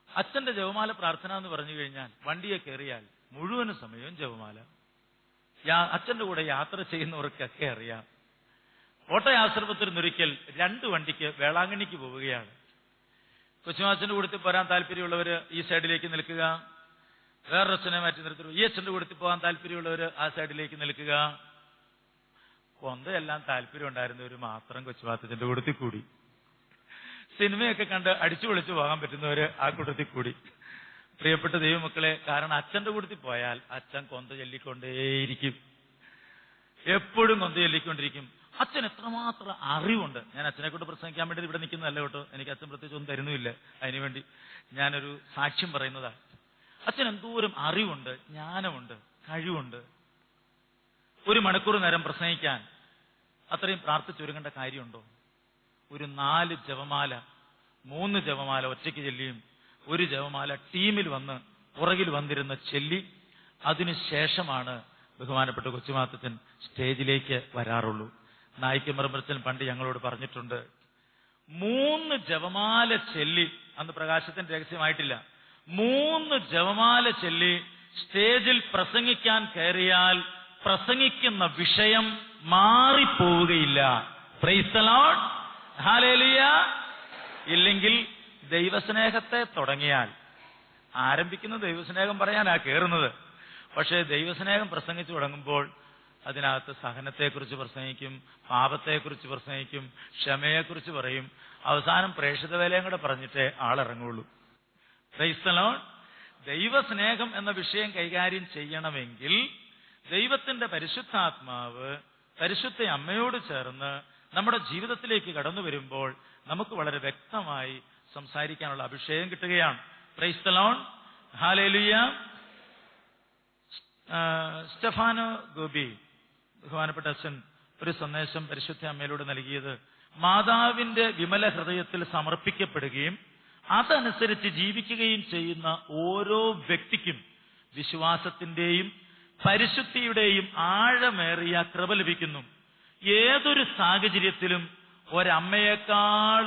അച്ഛന്റെ ജപമാല പ്രാർത്ഥന എന്ന് പറഞ്ഞു കഴിഞ്ഞാൽ വണ്ടിയെ കയറിയാൽ മുഴുവൻ സമയവും ജപമാല. അച്ഛന്റെ കൂടെ യാത്ര ചെയ്യുന്നവർക്കൊക്കെ അറിയാം. കോട്ടയാശ്രമത്തിൽ നിന്നൊരിക്കൽ 2 വണ്ടിക്ക് വേളാങ്കണ്ണിക്ക് പോവുകയാണ്. കൊച്ചുമാച്ചന്റെ കൂടത്തിൽ പോരാൻ താല്പര്യമുള്ളവര് ഈ സൈഡിലേക്ക് നിൽക്കുക, വേറൊരു അച്ഛനെ മാറ്റി നിർത്തുക. ഈ അച്ഛന്റെ കൂടത്തിൽ പോകാൻ താല്പര്യമുള്ളവര് ആ സൈഡിലേക്ക് നിൽക്കുക. കൊന്തയെല്ലാം താല്പര്യം ഉണ്ടായിരുന്നവര് മാത്രം കൊച്ചുമാത്തച്ഛന്റെ കൂടത്തിൽ കൂടി. സിനിമയൊക്കെ കണ്ട് അടിച്ചു പൊളിച്ചു പോകാൻ പറ്റുന്നവര് ആ കൂട്ടത്തിൽ കൂടി. പ്രിയപ്പെട്ട ദൈവമക്കളെ, കാരണം അച്ഛന്റെ കൂട്ടത്തിൽ പോയാൽ അച്ഛൻ കൊന്ത ചൊല്ലിക്കൊണ്ടേയിരിക്കും, എപ്പോഴും കൊന്ത ചൊല്ലിക്കൊണ്ടിരിക്കും. അച്ഛൻ എത്രമാത്രം അറിവുണ്ട്. ഞാൻ അച്ഛനെ കൊണ്ട് പ്രസംഗിക്കാൻ വേണ്ടി ഇവിടെ നിൽക്കുന്നതല്ല കേട്ടോ. എനിക്ക് അച്ഛൻ പ്രത്യേകിച്ച് ഒന്നും തരുന്നുമില്ല. അതിനുവേണ്ടി ഞാനൊരു സാക്ഷ്യം പറയുന്നതാ. അച്ഛൻ എന്തോരം അറിവുണ്ട്, ജ്ഞാനമുണ്ട്, കഴിവുണ്ട്. 1 മണിക്കൂർ നേരം പ്രസംഗിക്കാൻ അത്രയും പ്രാർത്ഥിച്ചൊരുങ്ങേണ്ട കാര്യമുണ്ടോ? ഒരു 4 ജപമാല, 3 ജപമാല ഒറ്റയ്ക്ക് ചൊല്ലിയും 1 ജപമാല ടീമിൽ വന്ന് പുറകിൽ വന്നിരുന്ന ചൊല്ലി അതിനുശേഷമാണ് ബഹുമാനപ്പെട്ട കൊച്ചുമാത്തച്ഛൻ സ്റ്റേജിലേക്ക് വരാറുള്ളൂ. നായിക്കമറമ്പച്ചൻ പണ്ട് ഞങ്ങളോട് പറഞ്ഞിട്ടുണ്ട്, 3 ജപമാല ചൊല്ലി, അന്ന് പ്രകാശത്തിന്റെ രഹസ്യമായിട്ടില്ല, 3 ജപമാല ചൊല്ലി സ്റ്റേജിൽ പ്രസംഗിക്കാൻ കയറിയാൽ പ്രസംഗിക്കുന്ന വിഷയം മാറിപ്പോവുകയില്ല. Praise the Lord, hallelujah. ഇല്ലെങ്കിൽ ദൈവസ്നേഹത്തെ തുടങ്ങിയാൽ, ആരംഭിക്കുന്ന ദൈവസ്നേഹം പറയാനാ കയറുന്നത്. പക്ഷേ ദൈവസ്നേഹം പ്രസംഗിച്ചു തുടങ്ങുമ്പോൾ അതിനകത്ത് സഹനത്തെക്കുറിച്ച് പ്രസംഗിക്കും, പാപത്തെക്കുറിച്ച് പ്രസംഗിക്കും, ക്ഷമയെക്കുറിച്ച് പറയും. അവസാനം പ്രേക്ഷിത വേലയും കൂടെ പറഞ്ഞിട്ടേ ആളിറങ്ങുള്ളൂ. Price the Lord. ദൈവസ്നേഹം എന്ന വിഷയം കൈകാര്യം ചെയ്യണമെങ്കിൽ ദൈവത്തിന്റെ പരിശുദ്ധാത്മാവ് പരിശുദ്ധ അമ്മയോട് ചേർന്ന് നമ്മുടെ ജീവിതത്തിലേക്ക് കടന്നു വരുമ്പോൾ നമുക്ക് വളരെ വ്യക്തമായി സംസാരിക്കാനുള്ള അഭിഷേകം കിട്ടുകയാണ്. Price the Lord. Hallelujah. Stefano Gopi ബഹുമാനപ്പെട്ട അച്ഛൻ ഒരു സന്ദേശം പരിശുദ്ധ അമ്മയിലൂടെ നൽകിയത് മാതാവിന്റെ വിമല ഹൃദയത്തിൽ സമർപ്പിക്കപ്പെടുകയും അതനുസരിച്ച് ജീവിക്കുകയും ചെയ്യുന്ന ഓരോ വ്യക്തിക്കും വിശ്വാസത്തിന്റെയും പരിശുദ്ധിയുടെയും ആഴമേറിയ കൃപ ലഭിക്കുന്നു. ഏതൊരു സാഹചര്യത്തിലും ഒരമ്മയേക്കാൾ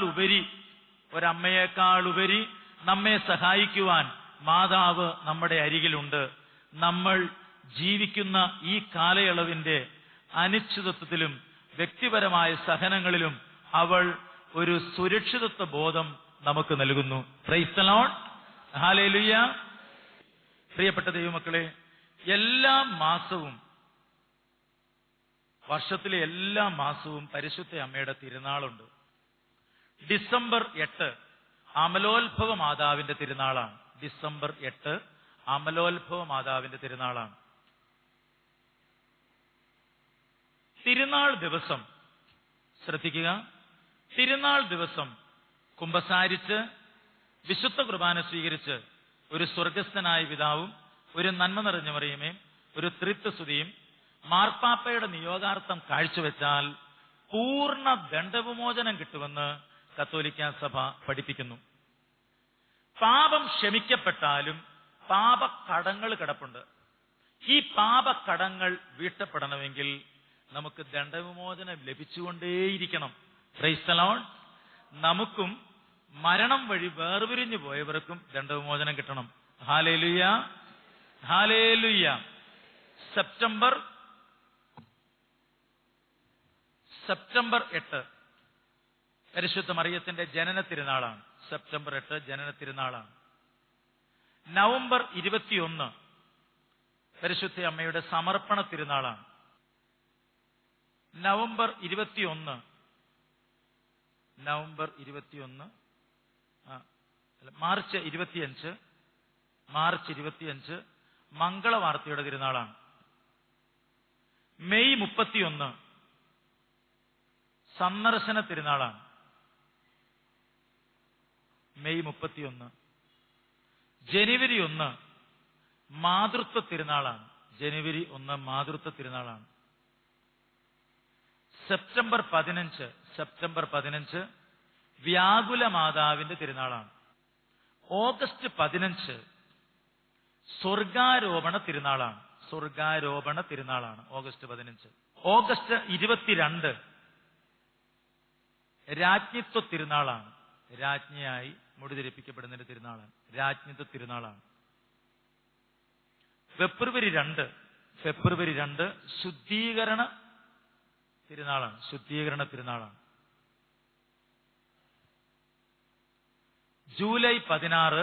ഉപരി നമ്മെ സഹായിക്കുവാൻ മാതാവ് നമ്മുടെ അരികിലുണ്ട്. നമ്മൾ ജീവിക്കുന്ന ഈ കാലയളവിന്റെ അനിശ്ചിതത്വത്തിലും വ്യക്തിപരമായ സഹനങ്ങളിലും അവൾ ഒരു സുരക്ഷിതത്വ ബോധം നമുക്ക് നൽകുന്നു. Price the Lord. ഹല്ലേലൂയ. പ്രിയപ്പെട്ട ദൈവമക്കളെ, എല്ലാ മാസവും, വർഷത്തിലെ എല്ലാ മാസവും പരിശുദ്ധ അമ്മയുടെ തിരുനാളുണ്ട്. ഡിസംബർ 8 അമലോത്ഭവ മാതാവിന്റെ തിരുനാളാണ്. ഡിസംബർ 8 അമലോത്ഭവ മാതാവിന്റെ തിരുനാളാണ്. തിരുനാൾ ദിവസം ശ്രദ്ധിക്കുക, തിരുനാൾ ദിവസം കുമ്പസാരിച്ച് വിശുദ്ധ കുർബാന സ്വീകരിച്ച് ഒരു സ്വർഗസ്ഥനായ പിതാവും ഒരു നന്മ നിറഞ്ഞ മറിയമേയും ഒരു ത്രിത്വസ്തുതിയും മാർപ്പാപ്പയുടെ നിയോഗാർത്ഥം കാഴ്ചവെച്ചാൽ പൂർണ്ണ ദണ്ഡവിമോചനം കിട്ടുമെന്ന് കത്തോലിക്കാ സഭ പഠിപ്പിക്കുന്നു. പാപം ക്ഷമിക്കപ്പെട്ടാലും പാപക്കടങ്ങൾ കിടപ്പുണ്ട്. ഈ പാപക്കടങ്ങൾ വീട്ടപ്പെടണമെങ്കിൽ നമുക്ക് ദണ്ഡവിമോചനം ലഭിച്ചുകൊണ്ടേയിരിക്കണം. Praise the Lord. നമുക്കും മരണം വഴി വേർപിരിഞ്ഞു പോയവർക്കും ദണ്ഡവിമോചനം കിട്ടണം. Hallelujah, hallelujah. സെപ്റ്റംബർ 8 പരിശുദ്ധ മറിയത്തിന്റെ ജനന തിരുനാളാണ്. സെപ്റ്റംബർ 8 ജനന തിരുനാളാണ്. നവംബർ 21 പരിശുദ്ധ അമ്മയുടെ സമർപ്പണ തിരുനാളാണ്. നവംബർ 21 മാർച്ച് 25 മംഗളവാർത്തയുടെ തിരുനാളാണ്. മെയ് 31 സന്ദർശന തിരുനാളാണ്. മെയ് 31. ജനുവരി 1 മാതൃത്വ തിരുനാളാണ്. ജനുവരി 1 മാതൃത്വ തിരുനാളാണ്. സെപ്റ്റംബർ 15 വ്യാകുല മാതാവിന്റെ തിരുനാളാണ്. ഓഗസ്റ്റ് 15 സ്വർഗാരോപണ തിരുനാളാണ്. സ്വർഗാരോപണ തിരുനാളാണ് ഓഗസ്റ്റ് 15. ഓഗസ്റ്റ് 22 രാജ്ഞിത്വ തിരുനാളാണ്. രാജ്ഞിയായി മുടിധരിപ്പിക്കപ്പെടുന്നതിന്റെ തിരുനാളാണ്. രാജ്ഞിത്വ തിരുനാളാണ്. ഫെബ്രുവരി 2 ശുദ്ധീകരണ തിരുനാളാണ്. ശുദ്ധീകരണ തിരുനാളാണ്. ജൂലൈ 16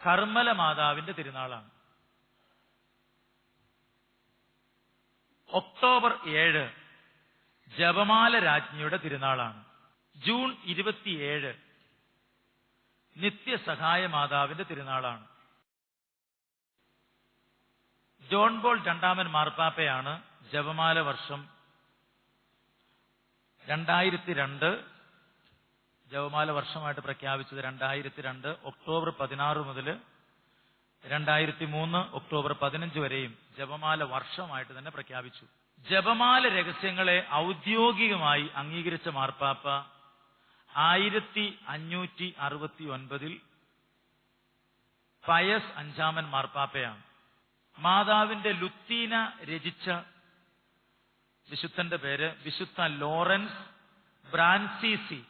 കർമ്മല മാതാവിന്റെ തിരുനാളാണ്. ഒക്ടോബർ 7 ജപമാല രാജ്ഞിയുടെ തിരുനാളാണ്. ജൂൺ 27 നിത്യസഹായ മാതാവിന്റെ തിരുനാളാണ്. ജോൺ പോൾ രണ്ടാമൻ മാർപ്പാപ്പയാണ് ജപമാല വർഷം 2002 ജപമാല വർഷമായിട്ട് പ്രഖ്യാപിച്ചത്. 2002 ഒക്ടോബർ 16 മുതൽ 2003 ഒക്ടോബർ 15 വരെയും ജപമാല വർഷമായിട്ട് തന്നെ പ്രഖ്യാപിച്ചു. ജപമാല രഹസ്യങ്ങളെ ഔദ്യോഗികമായി അംഗീകരിച്ച മാർപ്പാപ്പ 1569 പയസ് 5 മാർപ്പാപ്പയാണ്. മാതാവിന്റെ ലുത്തീന രചിച്ച വിശുദ്ധന്റെ പേര് വിശുദ്ധ ലോറൻസ് ബ്രാൻസിസി.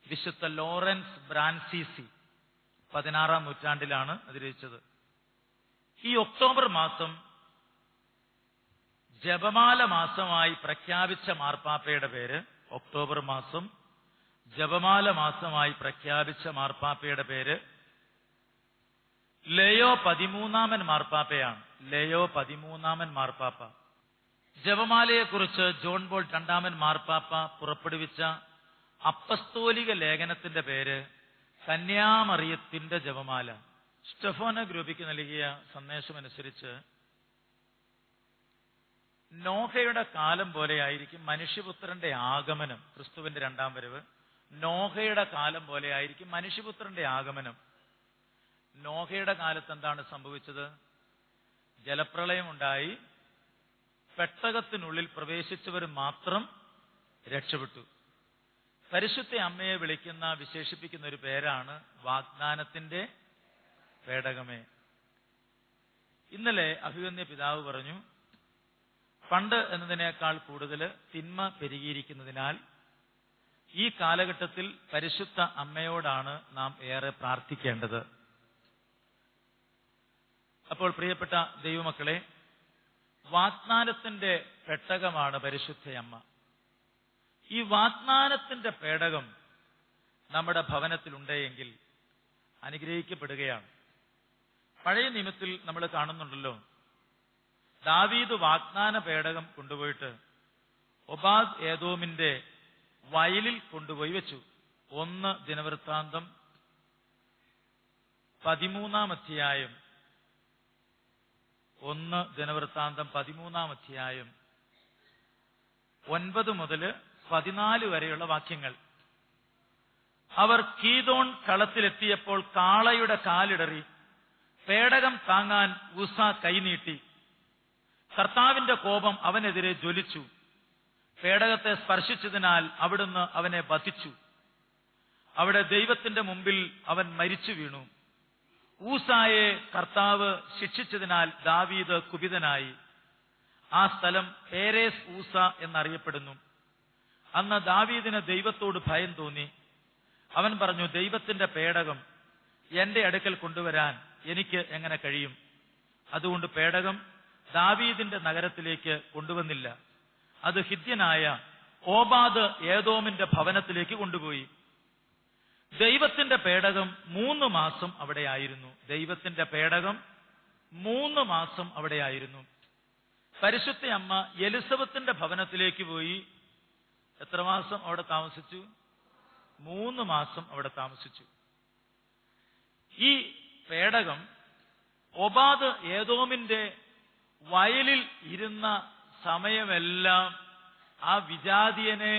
വിശുദ്ധ ലോറൻസ് ബ്രാൻസിസി 16-ാം നൂറ്റാണ്ടിലാണ് അത് രചിച്ചത്. ഈ ഒക്ടോബർ മാസം ജപമാല മാസമായി പ്രഖ്യാപിച്ച മാർപ്പാപ്പയുടെ പേര്, ഒക്ടോബർ മാസം ജപമാല മാസമായി പ്രഖ്യാപിച്ച മാർപ്പാപ്പയുടെ പേര് ലയോ 13 മാർപ്പാപ്പയാണ്. ലയോ 13 മാർപ്പാപ്പ. ജപമാലയെക്കുറിച്ച് ജോൺ പോൾ 2 മാർപ്പാപ്പ പുറപ്പെടുവിച്ച അപ്പസ്തോലിക ലേഖനത്തിന്റെ പേര് കന്യാമറിയത്തിന്റെ ജപമാല. സ്റ്റെഫാനോ ഗ്രൂപ്പിക്ക് നൽകിയ സന്ദേശമനുസരിച്ച് നോഹയുടെ കാലം പോലെയായിരിക്കും മനുഷ്യപുത്രന്റെ ആഗമനം. ക്രിസ്തുവിന്റെ 2ാം വരവ് നോഹയുടെ കാലം പോലെയായിരിക്കും മനുഷ്യപുത്രന്റെ ആഗമനം. നോഹയുടെ കാലത്ത് എന്താണ് സംഭവിച്ചത്? ജലപ്രളയം ഉണ്ടായി. പെട്ടകത്തിനുള്ളിൽ പ്രവേശിച്ചവർ മാത്രം രക്ഷപ്പെട്ടു. പരിശുദ്ധ അമ്മയെ വിശേഷിപ്പിക്കുന്ന ഒരു പേരാണ് വാഗ്ദാനത്തിന്റെ പേടകമേ. ഇന്നലെ അഭിവന്യ പിതാവ് പറഞ്ഞു, പണ്ട് എന്നതിനേക്കാൾ കൂടുതൽ തിന്മ പെരുകിയിരിക്കുന്നതിനാൽ ഈ കാലഘട്ടത്തിൽ പരിശുദ്ധ അമ്മയോടാണ് നാം ഏറെ പ്രാർത്ഥിക്കേണ്ടത്. അപ്പോൾ പ്രിയപ്പെട്ട ദൈവമക്കളെ, വാഗ്ദാനത്തിന്റെ പെട്ടകമാണ് പരിശുദ്ധയമ്മ. ഈ വാഗ്ദാനത്തിന്റെ പേടകം നമ്മുടെ ഭവനത്തിലുണ്ടെങ്കിൽ അനുഗ്രഹിക്കപ്പെടുകയാണ്. പഴയ നിയമത്തിൽ നമ്മൾ കാണുന്നുണ്ടല്ലോ, ദാവീദ് വാഗ്ദാന പേടകം കൊണ്ടുപോയിട്ട് ഒബാദ് ഏദോമിന്റെ വയലിൽ കൊണ്ടുപോയി വെച്ചു. 1 ദിനവൃത്താന്തം 13 അധ്യായം 1 ദിനവൃത്താന്തം 13 അധ്യായം 9 മുതൽ 14 വരെയുള്ള വാക്യങ്ങൾ. അവർ കീദോൺ കളത്തിലെത്തിയപ്പോൾ കാളയുടെ കാലിടറി പേടകം താങ്ങാൻ ഉസ കൈനീട്ടി. കർത്താവിന്റെ കോപം അവനെതിരെ ജ്വലിച്ചു. പേടകത്തെ സ്പർശിച്ചതിനാൽ അവിടുന്ന് അവനെ വധിച്ചു. അവിടെ ദൈവത്തിന്റെ മുമ്പിൽ അവൻ മരിച്ചു വീണു. ഊസായെ കർത്താവ് ശിക്ഷിച്ചതിനാൽ ദാവീദ് കുപിതനായി. ആ സ്ഥലം പേരേസ് ഊസ എന്നറിയപ്പെടുന്നു. അന്ന് ദാവീദിന് ദൈവത്തോട് ഭയം തോന്നി. അവൻ പറഞ്ഞു, ദൈവത്തിന്റെ പേടകം എന്റെ അടുക്കൽ കൊണ്ടുവരാൻ എനിക്ക് എങ്ങനെ കഴിയും? അതുകൊണ്ട് പേടകം ദാവീദിന്റെ നഗരത്തിലേക്ക് കൊണ്ടുവന്നില്ല. അത് ഹിത്യനായ ഓബാദ് ഏദോമിന്റെ ഭവനത്തിലേക്ക് കൊണ്ടുപോയി. ദൈവത്തിന്റെ പേടകം 3 മാസം അവിടെയായിരുന്നു. ദൈവത്തിന്റെ പേടകം 3 മാസം അവിടെയായിരുന്നു. പരിശുദ്ധ അമ്മ എലിസബത്തിന്റെ ഭവനത്തിലേക്ക് പോയി. എത്ര മാസം അവിടെ താമസിച്ചു? 3 മാസം അവിടെ താമസിച്ചു. ഈ പേടകം ഒബാദ് ഏദോമിന്റെ വയലിൽ ഇരുന്ന സമയമെല്ലാം ആ വിജാതിയനെ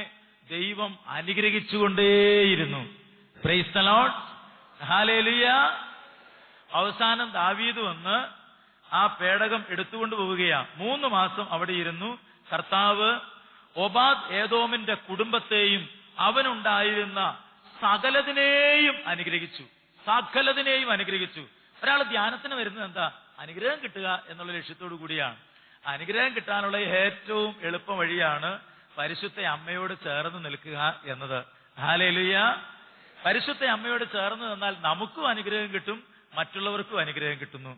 ദൈവം അനുഗ്രഹിച്ചുകൊണ്ടേയിരുന്നു. Praise the Lord, hallelujah. അവസാനം ദാവീദ് വന്ന് ആ പേടകം എടുത്തുകൊണ്ട് പോവുകയാണ്. 3 മാസം അവിടെ ഇരുന്നു. കർത്താവ് ഒബാദ് ഏദോമിന്റെ കുടുംബത്തെയും അവനുണ്ടായിരുന്ന സകലതിനെയും അനുഗ്രഹിച്ചു. സകലതിനെയും അനുഗ്രഹിച്ചു. ഒരാൾ ധ്യാനത്തിന് വരുന്നത് എന്താ? അനുഗ്രഹം കിട്ടുക എന്നുള്ള ലക്ഷ്യത്തോടു കൂടിയാണ്. അനുഗ്രഹം കിട്ടാനുള്ള ഏറ്റവും എളുപ്പ വഴിയാണ് പരിശുദ്ധ അമ്മയോട് ചേർന്ന് നിൽക്കുക എന്നത്. ഹല്ലേലൂയ. പരിശുദ്ധ അമ്മയോട് ചേർന്ന് നിന്നാൽ നമുക്കും അനുഗ്രഹം കിട്ടും, മറ്റുള്ളവർക്കും അനുഗ്രഹം കിട്ടുന്നു.